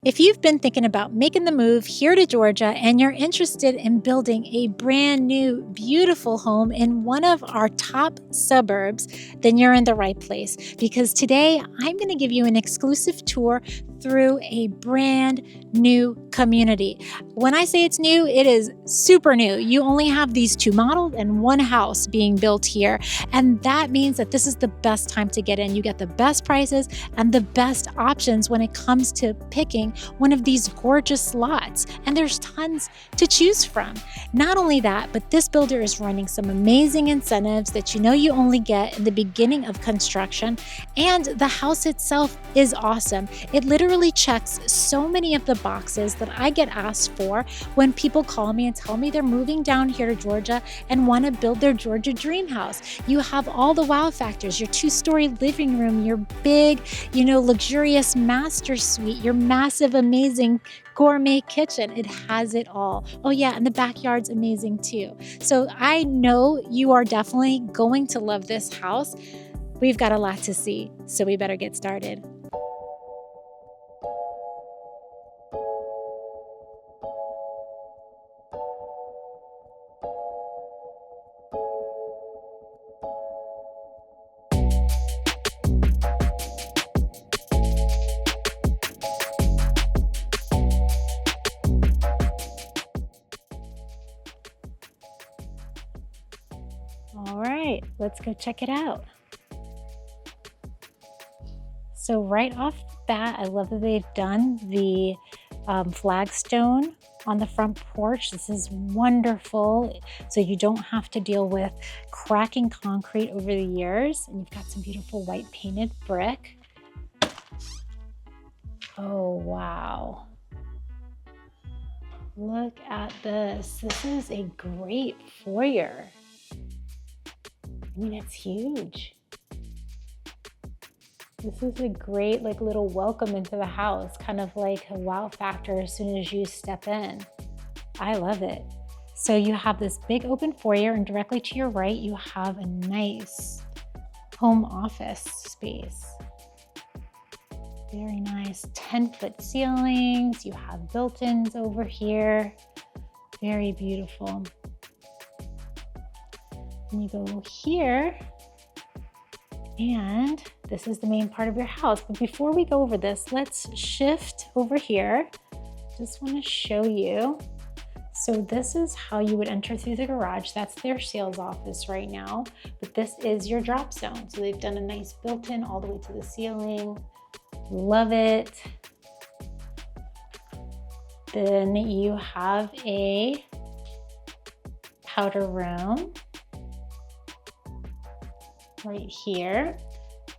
If you've been thinking about making the move here to Georgia and you're interested in building a brand new, beautiful home in one of our top suburbs, then you're in the right place because today I'm going to give you an exclusive tour through a brand new community. When I say it's new, it is super new. You only have these two models and one house being built here, and that means that this is the best time to get in. You get the best prices and the best options when it comes to picking one of these gorgeous lots, and there's tons to choose from. Not only that, but this builder is running some amazing incentives that you only get in the beginning of construction, and the house itself is awesome. It literally checks so many of the boxes that I get asked for when people call me and tell me they're moving down here to Georgia and want to build their Georgia dream house. You have all the wow factors: your 2-story living room, your big, luxurious master suite, your massive, amazing gourmet kitchen. It has it all. Oh yeah, and the backyard's amazing too. So I know you are definitely going to love this house. We've got a lot to see, so we better get started. All right, let's go check it out. So right off the bat, I love that they've done the flagstone on the front porch. This is wonderful. So you don't have to deal with cracking concrete over the years. And you've got some beautiful white painted brick. Oh, wow. Look at this. This is a great foyer. I mean, it's huge. This is a great little welcome into the house, kind of like a wow factor as soon as you step in. I love it. So you have this big open foyer, and directly to your right, you have a nice home office space. Very nice 10-foot ceilings. You have built-ins over here. Very beautiful. And you go here, and this is the main part of your house. But before we go over this, let's shift over here. Just want to show you. So this is how you would enter through the garage. That's their sales office right now, but this is your drop zone. So they've done a nice built-in all the way to the ceiling. Love it. Then you have a powder room right here.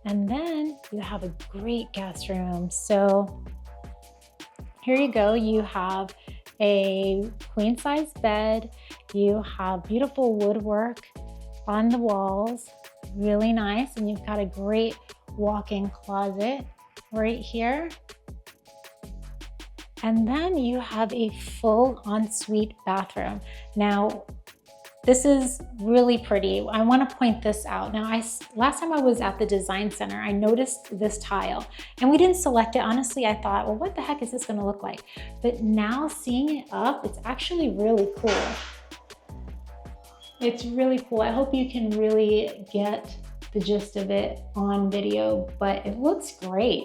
And then you have a great guest room. So here you go. You have a queen size bed. You have beautiful woodwork on the walls. Really nice. And you've got a great walk-in closet right here. And then you have a full ensuite bathroom. Now, this is really pretty. I want to point this out. Now, last time I was at the design center, I noticed this tile and we didn't select it. Honestly, I thought, well, what the heck is this going to look like? But now seeing it up, it's actually really cool. It's really cool. I hope you can really get the gist of it on video, but it looks great.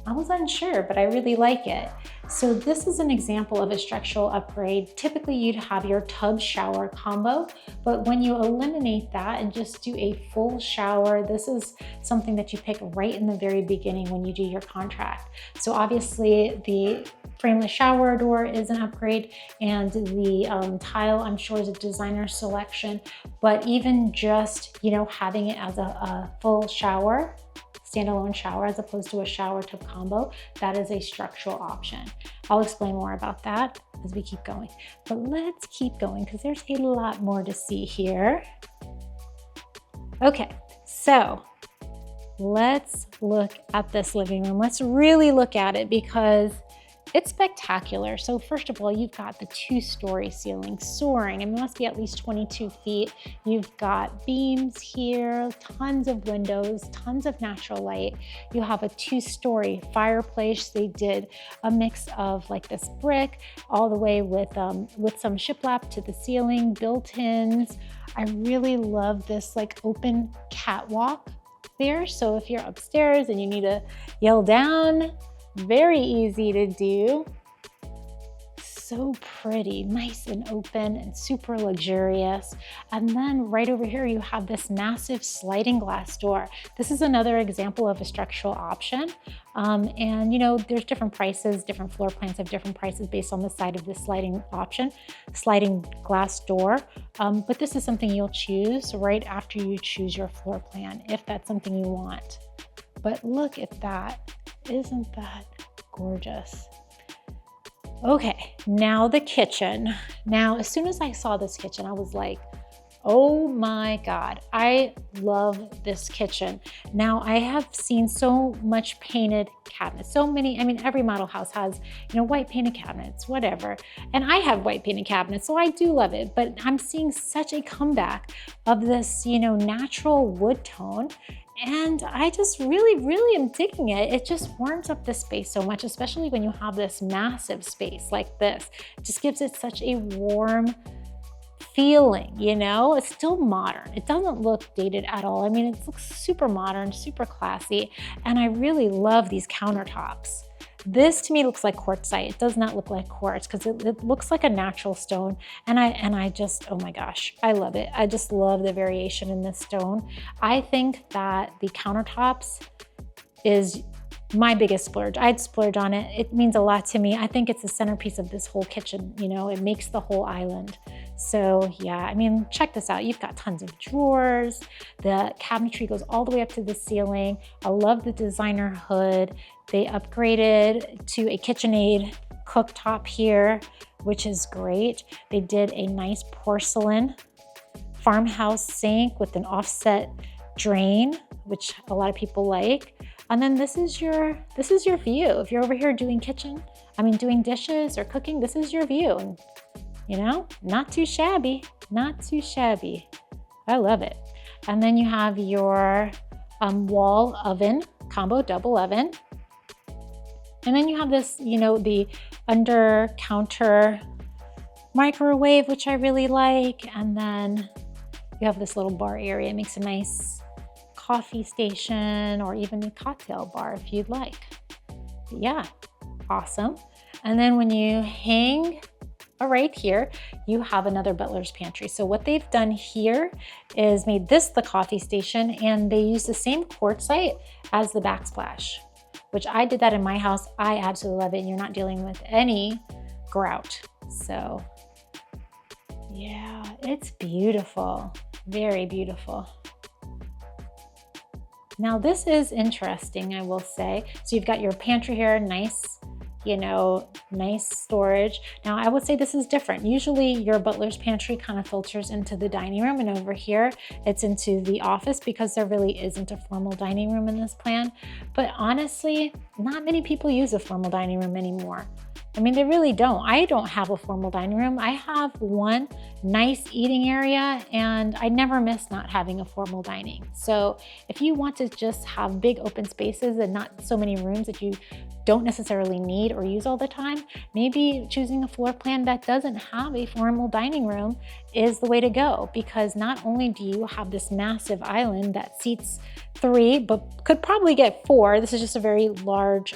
I was unsure, but I really like it. So this is an example of a structural upgrade. Typically you'd have your tub shower combo, but when you eliminate that and just do a full shower, this is something that you pick right in the very beginning when you do your contract. So obviously the frameless shower door is an upgrade, and the tile, I'm sure, is a designer selection, but even just, having it as a full shower, standalone shower as opposed to a shower tub combo, that is a structural option. I'll explain more about that as we keep going. But let's keep going because there's a lot more to see here. Okay, so let's look at this living room. Let's really look at it because It's spectacular. So first of all, you've got the 2-story ceiling soaring. It must be at least 22 feet. You've got beams here, tons of windows, tons of natural light. You have a 2-story fireplace. They did a mix of like this brick all the way with some shiplap to the ceiling, built-ins. I really love this like open catwalk there. So if you're upstairs and you need to yell down, very easy to do. So pretty, nice and open and super luxurious. And then right over here, you have this massive sliding glass door. This is another example of a structural option. And you know, there's different prices, different floor plans have different prices based on the side of this sliding option, sliding glass door. But this is something you'll choose right after you choose your floor plan, if that's something you want. But look at that, isn't that gorgeous? Okay, now the kitchen. Now, as soon as I saw this kitchen, I was like, oh my God, I love this kitchen. Now, I have seen so much painted cabinets, so many, I mean, every model house has, you know, white painted cabinets, whatever. And I have white painted cabinets, so I do love it, but I'm seeing such a comeback of this, you know, natural wood tone. And I just really am digging it. It just warms up the space so much, especially when you have this massive space like this. It just gives it such a warm feeling, you know? It's still modern. It doesn't look dated at all. I mean, it looks super modern, super classy. And I really love these countertops. This to me looks like quartzite. It does not look like quartz because it looks like a natural stone. And I just, oh my gosh, I love it. I just love the variation in this stone. I think that the countertops is my biggest splurge. I'd splurge on it. It means a lot to me. I think it's the centerpiece of this whole kitchen, you know, it makes the whole island. So yeah, I mean, check this out. You've got tons of drawers. The cabinetry goes all the way up to the ceiling. I love the designer hood. They upgraded to a KitchenAid cooktop here, which is great. They did a nice porcelain farmhouse sink with an offset drain, which a lot of people like. And then this is your view. If you're over here doing doing dishes or cooking, this is your view. And you know, not too shabby, not too shabby. I love it. And then you have your wall oven, combo double oven. And then you have this, you know, the under counter microwave, which I really like. And then you have this little bar area. It makes a nice coffee station or even a cocktail bar if you'd like. But yeah, awesome. And then when you hang right here, you have another butler's pantry. So what they've done here is made this the coffee station, and they use the same quartzite as the backsplash, which I did that in my house. I absolutely love it. And you're not dealing with any grout. So yeah, it's beautiful, very beautiful. Now this is interesting, I will say. So you've got your pantry here, nice, you know, nice storage. Now I would say this is different. Usually your butler's pantry kind of filters into the dining room, and over here it's into the office because there really isn't a formal dining room in this plan. But honestly, not many people use a formal dining room anymore. I mean, they really don't. I don't have a formal dining room. I have one nice eating area, and I never miss not having a formal dining. So if you want to just have big open spaces and not so many rooms that you don't necessarily need or use all the time, maybe choosing a floor plan that doesn't have a formal dining room is the way to go, because not only do you have this massive island that seats 3, but could probably get 4. This is just a very large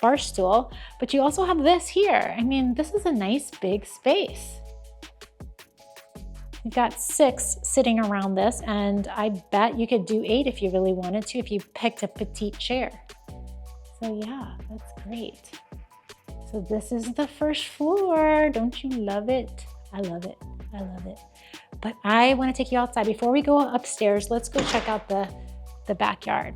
bar stool, but you also have this here. I mean, this is a nice big space. You've got 6 sitting around this, and I bet you could do 8 if you really wanted to, if you picked a petite chair. So yeah, that's great. So this is the first floor. Don't you love it? I love it. I love it. But I want to take you outside. Before we go upstairs, let's go check out the backyard.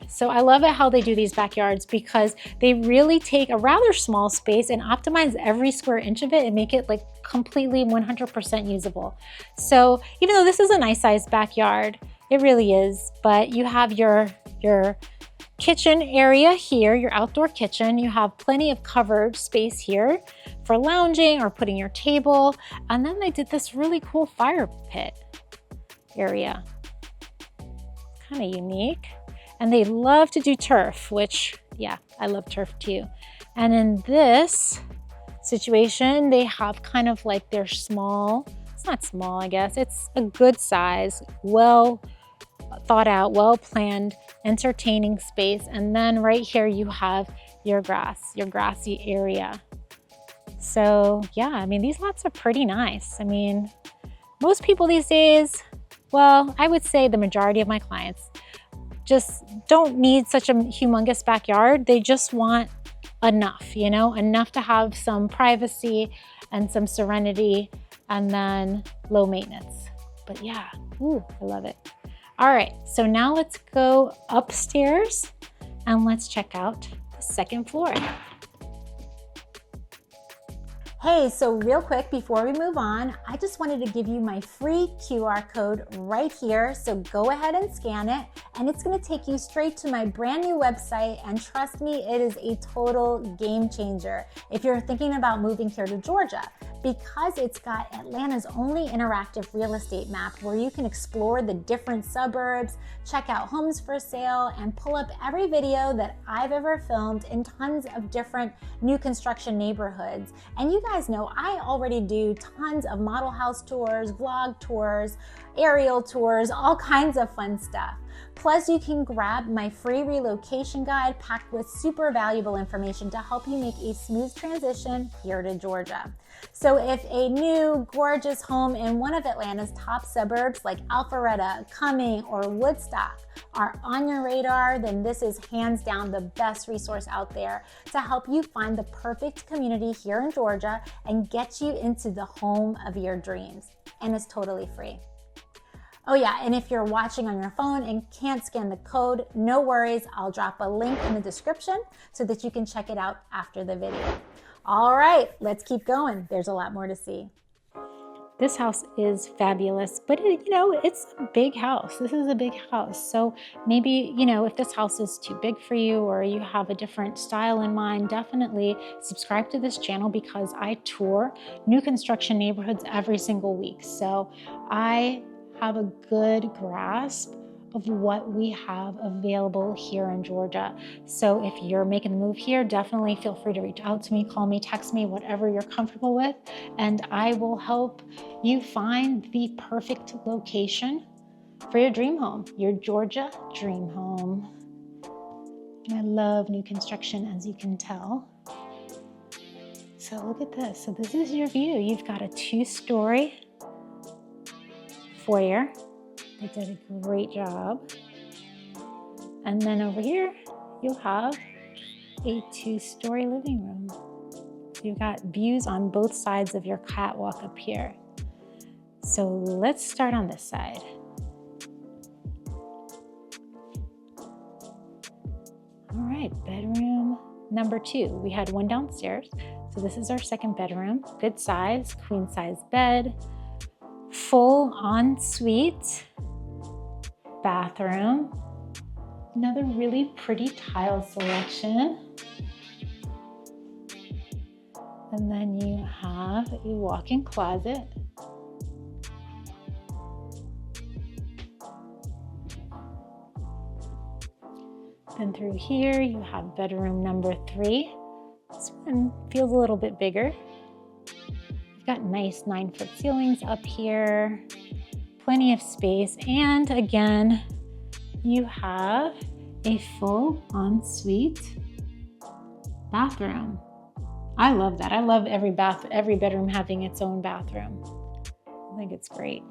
So I love it how they do these backyards, because they really take a rather small space and optimize every square inch of it and make it like completely 100% usable. So even though this is a nice sized backyard, it really is, but you have your kitchen area here, your outdoor kitchen. You have plenty of covered space here for lounging or putting your table. And then they did this really cool fire pit area. Kind of unique. And they love to do turf, which, yeah, I love turf too. And in this situation, they have kind of like their small, it's not small, I guess, it's a good size, well thought out, well planned, entertaining space. And then right here you have your grassy area. So yeah, I mean, these lots are pretty nice. I mean, most people these days, well, I would say the majority of my clients just don't need such a humongous backyard. They just want enough, you know, enough to have some privacy and some serenity and then low maintenance. But yeah, ooh, I love it. All right, so now let's go upstairs and let's check out the second floor. Hey, so real quick before we move on, I just wanted to give you my free QR code right here. So go ahead and scan it, and it's gonna take you straight to my brand new website. And trust me, it is a total game changer if you're thinking about moving here to Georgia, because it's got Atlanta's only interactive real estate map where you can explore the different suburbs, check out homes for sale, and pull up every video that I've ever filmed in tons of different new construction neighborhoods. And you guys know I already do tons of model house tours, vlog tours, aerial tours, all kinds of fun stuff. Plus, you can grab my free relocation guide packed with super valuable information to help you make a smooth transition here to Georgia. So if a new gorgeous home in one of Atlanta's top suburbs like Alpharetta, Cumming, or Woodstock are on your radar, then this is hands down the best resource out there to help you find the perfect community here in Georgia and get you into the home of your dreams. And it's totally free. Oh yeah, and if you're watching on your phone and can't scan the code, no worries, I'll drop a link in the description so that you can check it out after the video. All right, let's keep going. There's a lot more to see. This house is fabulous, but it's a big house. This is a big house. So maybe, if this house is too big for you or you have a different style in mind, definitely subscribe to this channel because I tour new construction neighborhoods every single week. So I have a good grasp of what we have available here in Georgia. So if you're making the move here, definitely feel free to reach out to me, call me, text me, whatever you're comfortable with, and I will help you find the perfect location for your dream home, your Georgia dream home. I love new construction, as you can tell. So look at this. So this is your view. You've got a 2-story foyer. They did a great job. And then over here, you'll have a 2-story living room. So you've got views on both sides of your catwalk up here. So let's start on this side. All right, bedroom number 2. We had one downstairs. So this is our second bedroom. Good size, queen size bed, full ensuite bathroom, another really pretty tile selection, and then you have a walk-in closet, then through here you have bedroom number 3. This one feels a little bit bigger. You've got nice 9-foot ceilings up here, plenty of space, and again, you have a full ensuite bathroom. I love that. I love every bedroom having its own bathroom. I think it's great.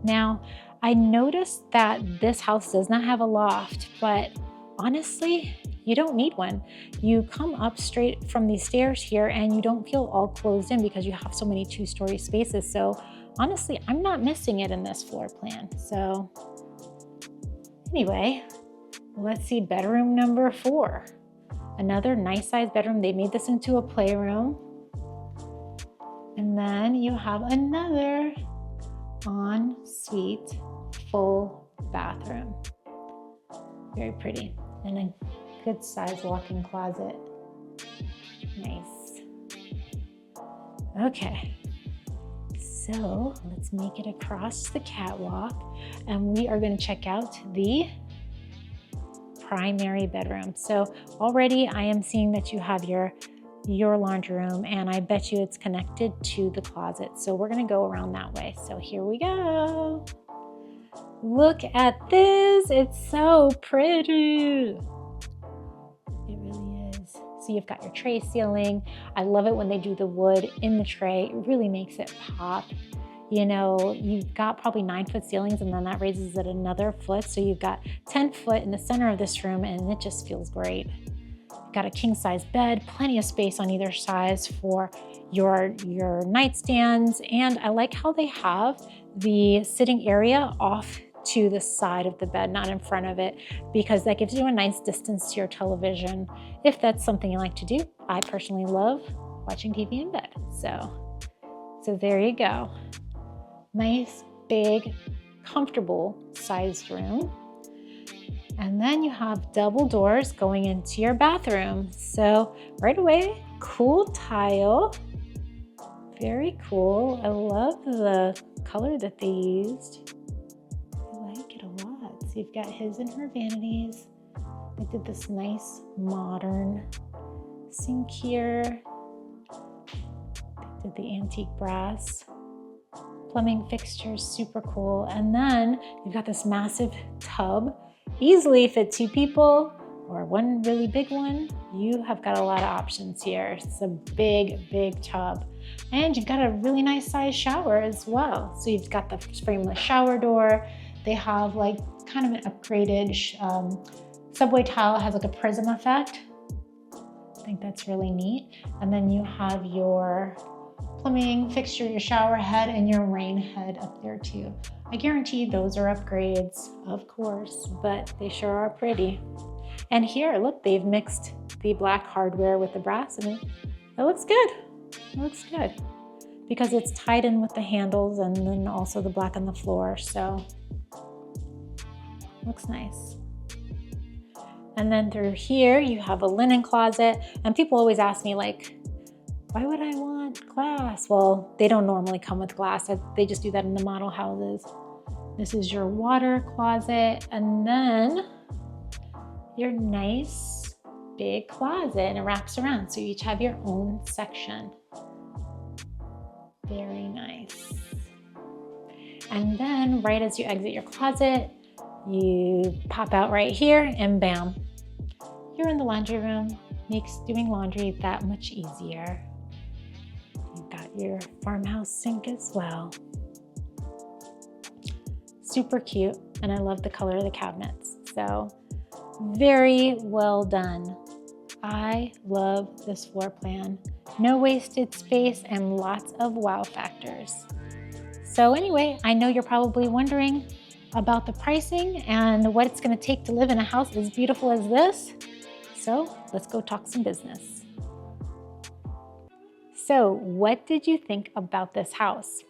Now, I noticed that this house does not have a loft, but honestly, you don't need one. You come up straight from these stairs here and you don't feel all closed in because you have so many 2-story spaces. So honestly, I'm not missing it in this floor plan. So anyway, let's see bedroom number 4. Another nice sized bedroom. They made this into a playroom. And then you have another ensuite full bathroom. Very pretty. And Good size walk-in closet. Nice. Okay. So let's make it across the catwalk, and we are going to check out the primary bedroom. So already I am seeing that you have your laundry room, and I bet you it's connected to the closet. So we're going to go around that way. So here we go. Look at this. It's so pretty. It really is. So you've got your tray ceiling. I love it when they do the wood in the tray. It really makes it pop. You know, you've got probably 9-foot ceilings, and then that raises it another foot. So you've got 10 foot in the center of this room, and it just feels great. You've got a king size bed, plenty of space on either side for your nightstands. And I like how they have the sitting area off to the side of the bed, not in front of it, because that gives you a nice distance to your television, if that's something you like to do. I personally love watching TV in bed. So there you go. Nice, big, comfortable sized room. And then you have double doors going into your bathroom. So right away, cool tile. Very cool. I love the color that they used. I like it a lot. So you've got his and her vanities. They did this nice modern sink here. They did the antique brass. Plumbing fixtures, super cool. And then you've got this massive tub, easily fit 2 people or one really big one. You have got a lot of options here. It's a big, big tub. And you've got a really nice size shower as well. So you've got the frameless shower door. They have like kind of an upgraded subway tile. It has like a prism effect. I think that's really neat. And then you have your plumbing fixture, your shower head, and your rain head up there too. I guarantee those are upgrades, of course, but they sure are pretty. And here, look, they've mixed the black hardware with the brass, and it looks good. It looks good because it's tied in with the handles and then also the black on the floor, so looks nice. And then through here, you have a linen closet, and people always ask me, like, why would I want glass? Well, they don't normally come with glass. They just do that in the model houses. This is your water closet, and then your nice big closet, and it wraps around. So you each have your own section. Very nice. And then right as you exit your closet, you pop out right here, and bam, you're in the laundry room. Makes doing laundry that much easier. You've got your farmhouse sink as well. Super cute, and I love the color of the cabinets. So very well done. I love this floor plan. No wasted space and lots of wow factors. So anyway, I know you're probably wondering about the pricing and what it's going to take to live in a house as beautiful as this. So let's go talk some business. So what did you think about this house?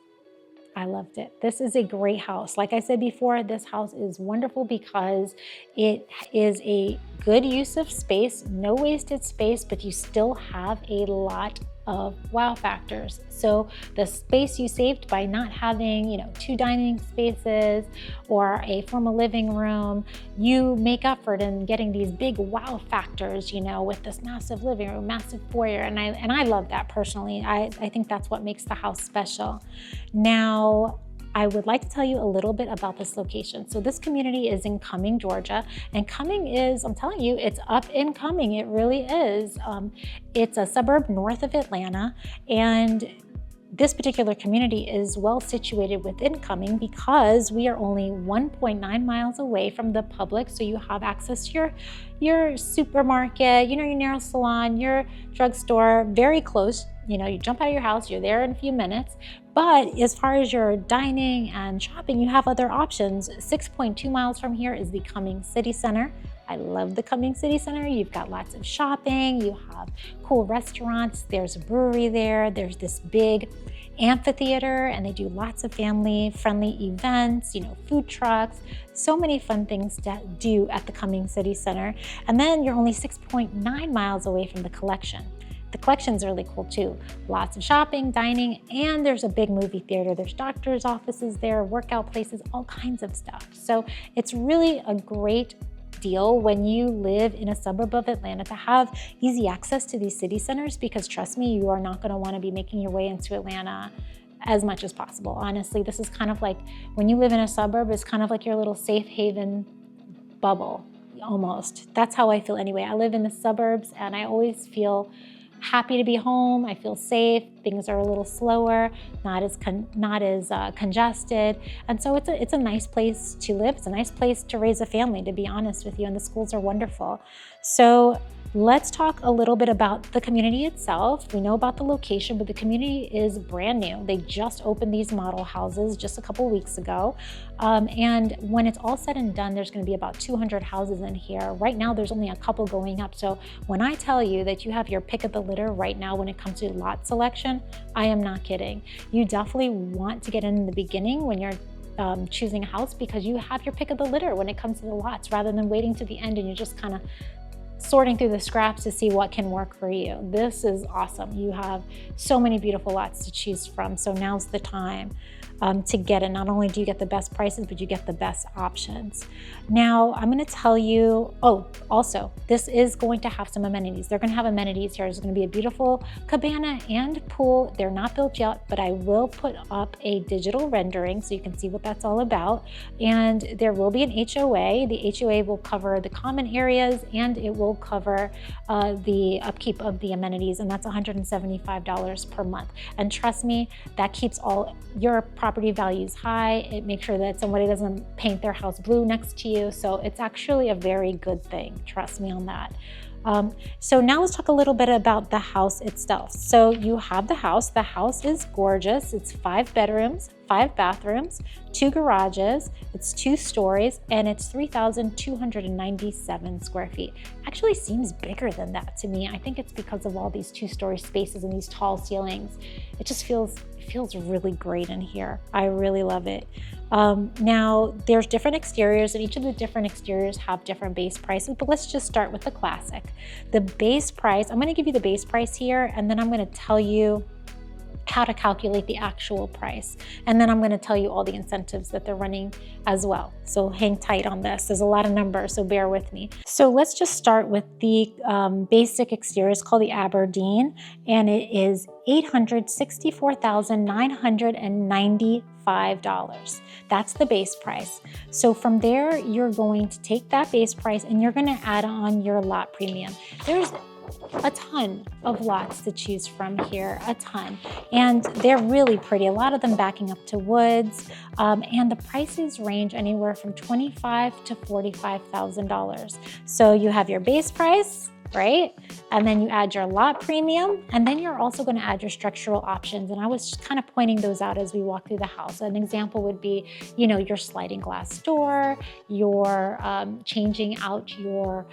I loved it. This is a great house. Like I said before, this house is wonderful because it is a good use of space, no wasted space, but you still have a lot of wow factors. So the space you saved by not having, 2 dining spaces or a formal living room, you make up for it in getting these big wow factors, with this massive living room, massive foyer. And I love that personally. I think that's what makes the house special. Now, I would like to tell you a little bit about this location. So this community is in Cumming, Georgia, and Cumming is, I'm telling you, it's up and coming. It really is. It's a suburb north of Atlanta, and this particular community is well situated within Cumming because we are only 1.9 miles away from the public. So you have access to your supermarket, your nail salon, your drugstore, very close. You jump out of your house, you're there in a few minutes. But as far as your dining and shopping, you have other options. 6.2 miles from here is the Cumming City Center. I love the Cumming City Center. You've got lots of shopping, you have cool restaurants, there's a brewery there, there's this big amphitheater, and they do lots of family-friendly events, food trucks, so many fun things to do at the Cumming City Center. And then you're only 6.9 miles away from the collection. The collection's really cool too. Lots of shopping, dining, and there's a big movie theater. There's doctors' offices there, workout places, all kinds of stuff. So it's really a great deal when you live in a suburb of Atlanta to have easy access to these city centers, because trust me, you are not going to want to be making your way into Atlanta as much as possible. Honestly, this is kind of like when you live in a suburb, it's kind of like your little safe haven bubble, almost. That's how I feel anyway. I live in the suburbs and I always feel happy to be home. I feel safe. Things are a little slower, not as congested. And so it's a nice place to live. It's a nice place to raise a family, to be honest with you. And the schools are wonderful. So let's talk a little bit about the community itself. We know about the location, but the community is brand new. They just opened these model houses just a couple weeks ago. And when it's all said and done, there's going to be about 200 houses in here. Right now, there's only a couple going up. So when I tell you that you have your pick of the litter right now when it comes to lot selection, I am not kidding. You definitely want to get in the beginning when you're choosing a house, because you have your pick of the litter when it comes to the lots, rather than waiting to the end and you're just kind of sorting through the scraps to see what can work for you. This is awesome. You have so many beautiful lots to choose from. So now's the time to get it. Not only do you get the best prices, but you get the best options. Now, I'm going to tell you, also, this is going to have some amenities. They're going to have amenities here. There's going to be a beautiful cabana and pool. They're not built yet, but I will put up a digital rendering so you can see what that's all about. And there will be an HOA. The HOA will cover the common areas and it will cover the upkeep of the amenities, and that's $175 per month. And trust me, that keeps all your property values high. It makes sure that somebody doesn't paint their house blue next to you. So it's actually a very good thing. Trust me on that. So now let's talk a little bit about the house itself. So you have the house. The house is gorgeous. It's 5 bedrooms, 5 bathrooms, 2 garages. It's 2 stories, and it's 3,297 square feet. Actually seems bigger than that to me. I think it's because of all these 2-story spaces and these tall ceilings. It just feels really great in here. I really love it. Now there's different exteriors, and each of the different exteriors have different base prices, but let's just start with the classic. The base price, I'm going to give you the base price here, and then I'm going to tell you how to calculate the actual price. And then I'm going to tell you all the incentives that they're running as well. So hang tight on this. There's a lot of numbers, so bear with me. So let's just start with the basic exterior. It's called the Aberdeen, and it is $864,995. That's the base price. So from there, you're going to take that base price and you're going to add on your lot premium. There's a ton of lots to choose from here, a ton. And they're really pretty, a lot of them backing up to woods. And the prices range anywhere from $25,000 to $45,000. So you have your base price, right? And then you add your lot premium, and then you're also going to add your structural options. And I was just kind of pointing those out as we walk through the house. An example would be, your sliding glass door, your changing out your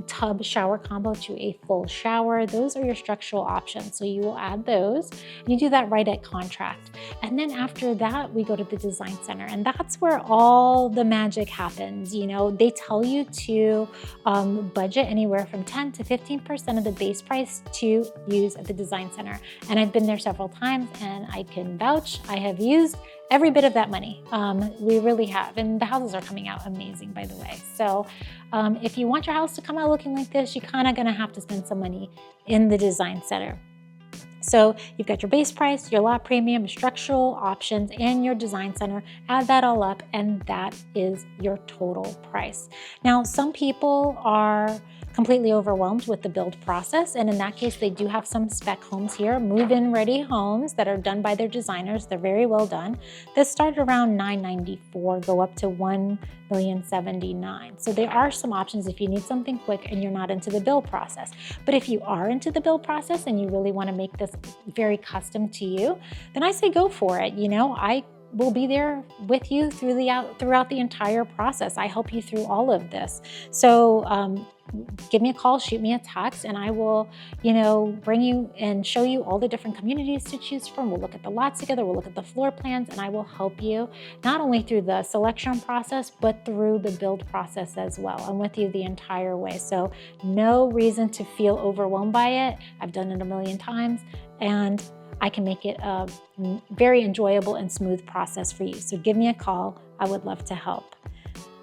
tub shower combo to a full shower. Those are your structural options. So you will add those. You do that right at contract. And then after that, we go to the design center, and that's where all the magic happens. They tell you to budget anywhere from 10 to 15% of the base price to use at the design center. And I've been there several times, and I can vouch I have used every bit of that money. We really have. And the houses are coming out amazing, by the way. So if you want your house to come out looking like this, you're kind of going to have to spend some money in the design center. So you've got your base price, your lot premium, structural options, and your design center. Add that all up, and that is your total price. Now, some people are completely overwhelmed with the build process, and in that case, they do have some spec homes here, move-in ready homes that are done by their designers. They're very well done. They start around $994, go up to $1,079,000. So there are some options if you need something quick and you're not into the build process. But if you are into the build process and you really want to make this very custom to you, then I say go for it. I will be there with you throughout the entire process. I help you through all of this. So give me a call, shoot me a text, and I will, bring you and show you all the different communities to choose from. We'll look at the lots together, we'll look at the floor plans, and I will help you not only through the selection process, but through the build process as well. I'm with you the entire way. So no reason to feel overwhelmed by it. I've done it a million times, and I can make it a very enjoyable and smooth process for you. So give me a call. I would love to help.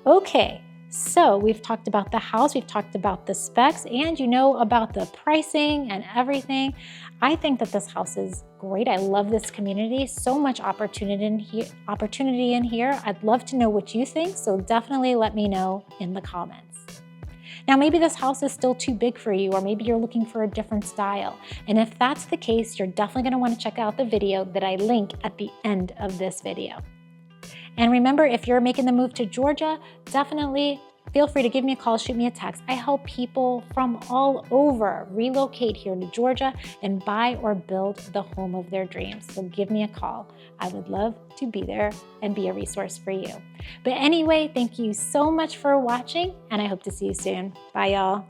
Okay, so we've talked about the house, we've talked about the specs, and you know about the pricing and everything. I think that this house is great. I love this community. So much opportunity in here. I'd love to know what you think, so definitely let me know in the comments. Now, maybe this house is still too big for you, or maybe you're looking for a different style. And if that's the case, you're definitely gonna wanna check out the video that I link at the end of this video. And remember, if you're making the move to Georgia, definitely feel free to give me a call, shoot me a text. I help people from all over relocate here to Georgia and buy or build the home of their dreams. So give me a call. I would love to be there and be a resource for you. But anyway, thank you so much for watching, and I hope to see you soon. Bye, y'all.